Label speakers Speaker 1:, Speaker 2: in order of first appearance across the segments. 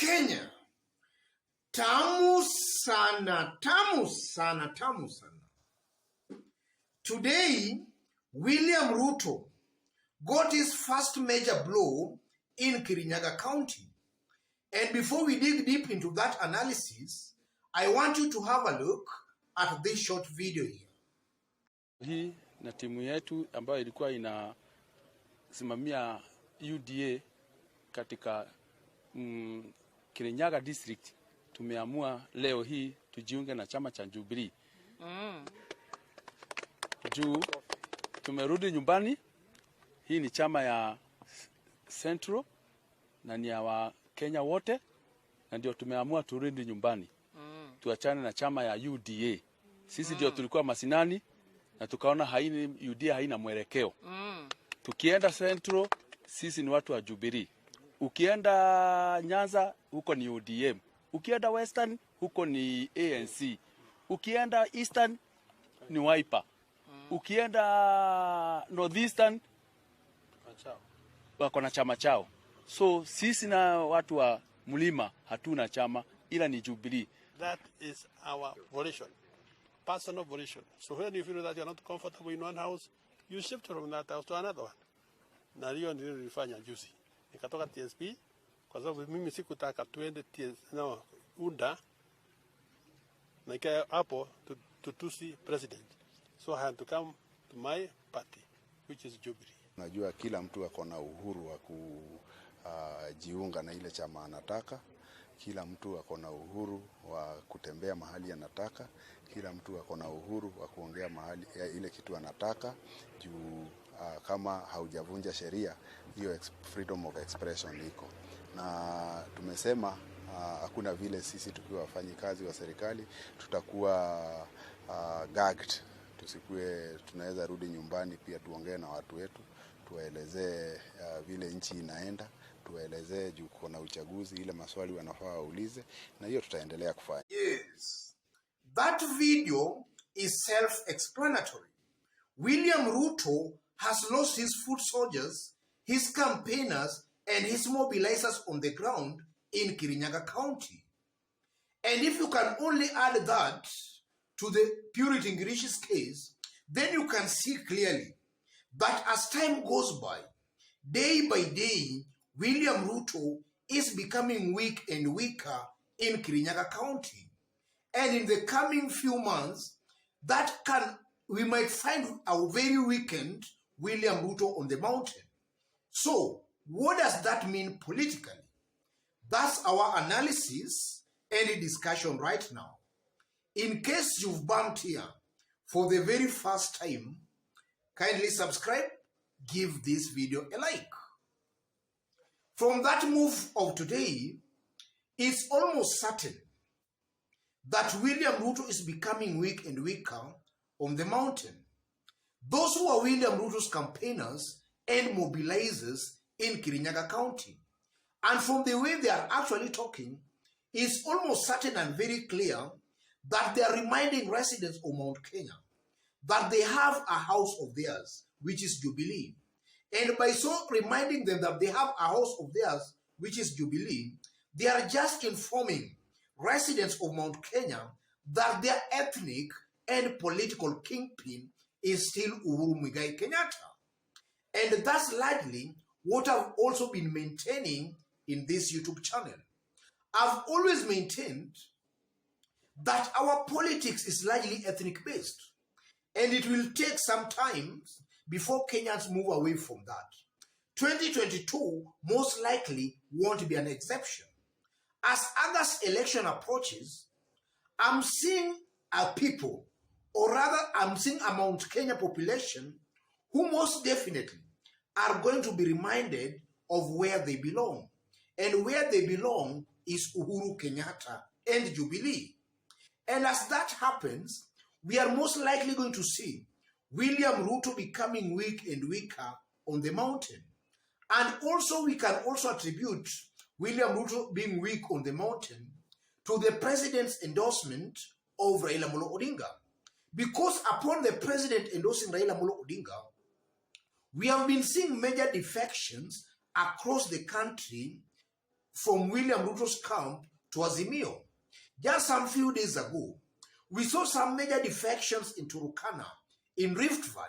Speaker 1: Kenya, tamu sana, tamu sana, tamu sana. Today, William Ruto got his first major blow in Kirinyaga County. And before we dig deep into that analysis, I want you to have a look at this short video here.
Speaker 2: Hii na timu yetu ambayo ilikuwa inasimamia UDA katika Kirinyaga district, tumeamua leo hii tujiunge na chama cha Jubilee. Juu tumerudi nyumbani. Hii ni chama ya Central na ni ya wa Kenya wote, na ndio tumeamua turudi nyumbani. Tuachane na chama ya UDA. Sisi ndio tulikuwa masinani na tukaona UDA haina mwelekeo. Tukienda Central, sisi ni watu wa Jubilee. Ukienda Nyanza, huko ni ODM. Ukienda Western, huko ni ANC. Ukienda Eastern, ni Wiper. Ukienda Northeastern, wako na chama chao. So sisi na watu wa mlima hatuna chama, ila ni Jubilee.
Speaker 3: That is our volition, personal volition. So when you feel that you're not comfortable in one house, you shift from that house to another one. Na hiyo ndio nilifanya juzi. Nikatoka TSP kwa sababu mimi sikutaka tuende UNDA na ikae hapo tutusi president. So I had to come to my party, which is Jubilee.
Speaker 4: Najua kila mtu ako na uhuru wa kujiunga na ile chama anataka. Kila mtu ako na uhuru wa kutembea mahali anataka. Kila mtu ako na uhuru wa kuongea mahali ile kitu anataka. Juu kama haujavunja sheria, hiyo freedom of expression iko. Na tumesema hakuna vile sisi tukiwa wafanyikazi wa serikali tutakuwa gagged. Tusikue tunaweza rudi nyumbani, pia tuongee na watu wetu, tuwaelezee vile nchi inaenda, tuwaelezee juu kuna uchaguzi, ile maswali wanafaa waulize, na hiyo tutaendelea kufanya.
Speaker 1: Yes. That video is self-explanatory. William Ruto has lost his foot soldiers, his campaigners, and his mobilizers on the ground in Kirinyaga County. And if you can only add that to the Purity Ngirish's case, then you can see clearly that as time goes by, day by day, William Ruto is becoming weak and weaker in Kirinyaga County. And in the coming few months, we might find a very weakened William Ruto on the mountain. So, what does that mean politically? That's our analysis and discussion right now. In case you've bumped here for the very first time, kindly subscribe, give this video a like. From that move of today, it's almost certain that William Ruto is becoming weak and weaker on the mountain. Those who are William Ruto's campaigners and mobilizers in Kirinyaga County, and from the way they are actually talking, it's almost certain and very clear that they are reminding residents of Mount Kenya that they have a house of theirs, which is Jubilee. And by so reminding them that they have a house of theirs, which is Jubilee, they are just informing residents of Mount Kenya that their ethnic and political kingpin is still Uhuru Muigai Kenyatta. And that's largely what I've also been maintaining in this YouTube channel. I've always maintained that our politics is largely ethnic based, and it will take some time before Kenyans move away from that. 2022 most likely won't be an exception. As August election approaches, I'm seeing a people, or rather I'm seeing a Mount Kenya population who most definitely are going to be reminded of where they belong. And where they belong is Uhuru Kenyatta and Jubilee. And as that happens, we are most likely going to see William Ruto becoming weak and weaker on the mountain. And also we can also attribute William Ruto being weak on the mountain to the president's endorsement of Raila Amolo Odinga. Because upon the president endorsing Raila Amolo Odinga, we have been seeing major defections across the country from William Ruto's camp to Azimio. Just some few days ago, we saw some major defections in Turkana, in Rift Valley.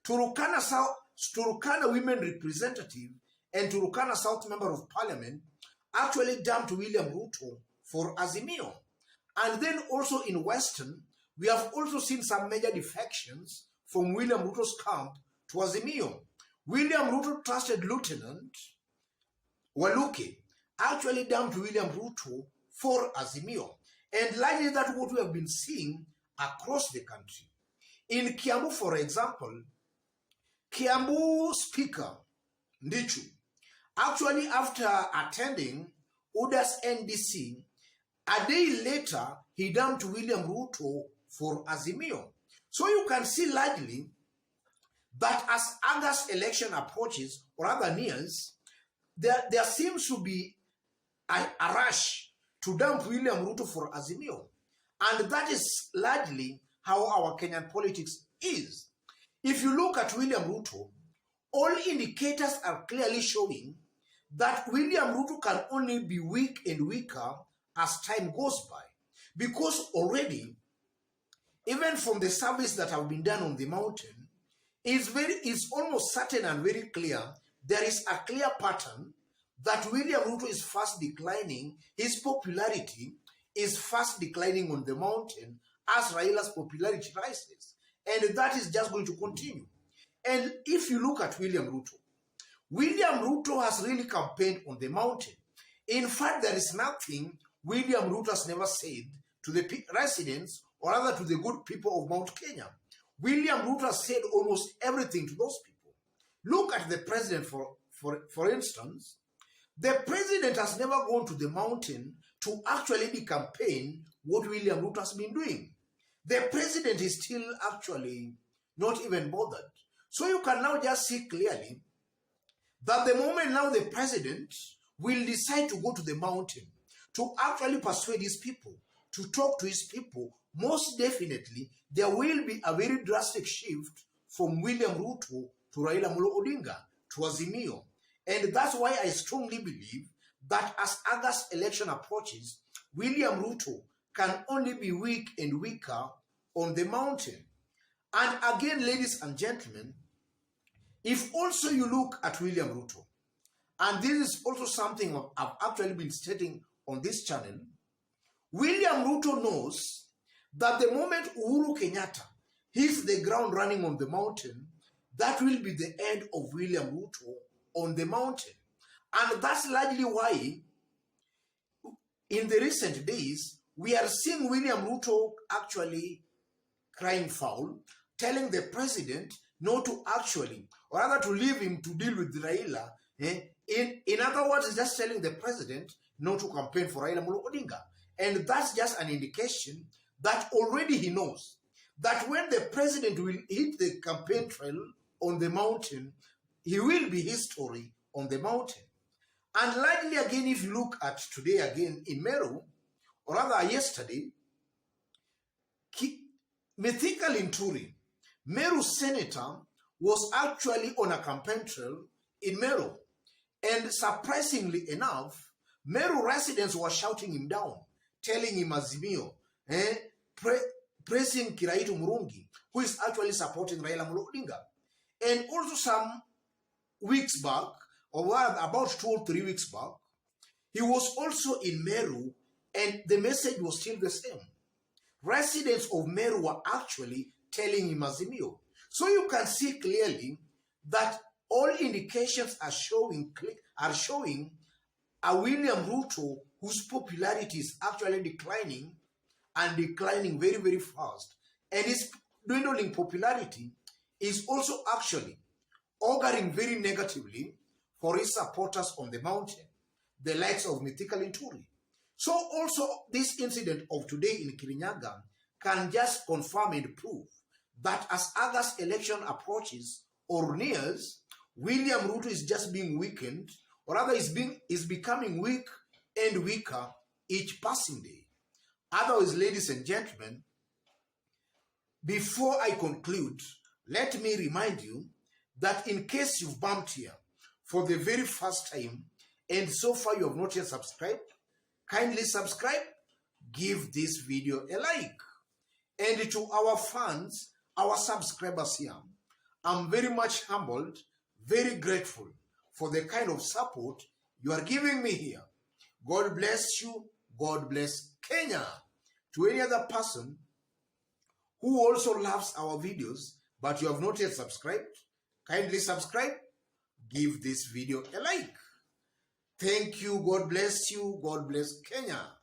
Speaker 1: Turkana women representative and Turkana South Member of Parliament actually dumped William Ruto for Azimio. And then also in Western, we have also seen some major defections from William Ruto's camp to Azimio. William Ruto trusted Lieutenant Waluke actually dumped William Ruto for Azimio. And likely that's what we have been seeing across the country. In Kiambu, for example, Kiambu Speaker Ndichu, actually after attending UDA's NDC, a day later, he dumped William Ruto for Azimio. So you can see largely that as August election approaches, or rather nears, there seems to be a rush to dump William Ruto for Azimio. And that is largely how our Kenyan politics is. If you look at William Ruto, all indicators are clearly showing that William Ruto can only be weak and weaker as time goes by. Because already, even from the surveys that have been done on the mountain, it's almost certain and very clear, there is a clear pattern that William Ruto is fast declining, his popularity is fast declining on the mountain as Raila's popularity rises. And that is just going to continue. And if you look at William Ruto has really campaigned on the mountain. In fact, there is nothing William Ruto has never said to the residents or rather to the good people of Mount Kenya. William Ruto has said almost everything to those people. Look at the president, for instance. The president has never gone to the mountain to actually campaign what William Ruto has been doing. The president is still actually not even bothered. So you can now just see clearly that the moment now the president will decide to go to the mountain to actually persuade his people, to talk to his people, most definitely there will be a very drastic shift from William Ruto to Raila Amolo Odinga to Azimio. And that's why I strongly believe that as August election approaches, William Ruto can only be weak and weaker on the mountain. And again, ladies and gentlemen, if also you look at William Ruto, and this is also something I've actually been stating on this channel, William Ruto knows that the moment Uhuru Kenyatta hits the ground running on the mountain, that will be the end of William Ruto on the mountain. And that's largely why in the recent days, we are seeing William Ruto actually crying foul, telling the president not to actually, or rather to leave him to deal with Raila. In other words, just telling the president not to campaign for Raila Amolo Odinga. And that's just an indication that already he knows that when the president will hit the campaign trail on the mountain, he will be history on the mountain. And likely again, if you look at today again in Meru, or rather yesterday, Mithika Linturi, Meru senator, was actually on a campaign trail in Meru. And surprisingly enough, Meru residents were shouting him down, telling him Azimio, praising Kiraitu Murungi, who is actually supporting Raila Amolo Odinga. And also some weeks back, or about 2 or 3 weeks back, he was also in Meru, and the message was still the same. Residents of Meru were actually telling him Azimio. So you can see clearly that all indications are showing a William Ruto whose popularity is actually declining and declining very, very fast. And his dwindling popularity is also actually auguring very negatively for his supporters on the mountain, the likes of Mithika Linturi. So also this incident of today in Kirinyaga can just confirm and prove that as August election approaches or nears, William Ruto is just being weakened, or rather is becoming weak and weaker each passing day. Otherwise, ladies and gentlemen, before I conclude, let me remind you that in case you've bumped here for the very first time and so far you have not yet subscribed, kindly subscribe, give this video a like. And to our fans, our subscribers here, I'm very much humbled, very grateful for the kind of support you are giving me here. God bless you. God bless Kenya. To any other person who also loves our videos, but you have not yet subscribed, kindly subscribe, give this video a like. Thank you. God bless you. God bless Kenya.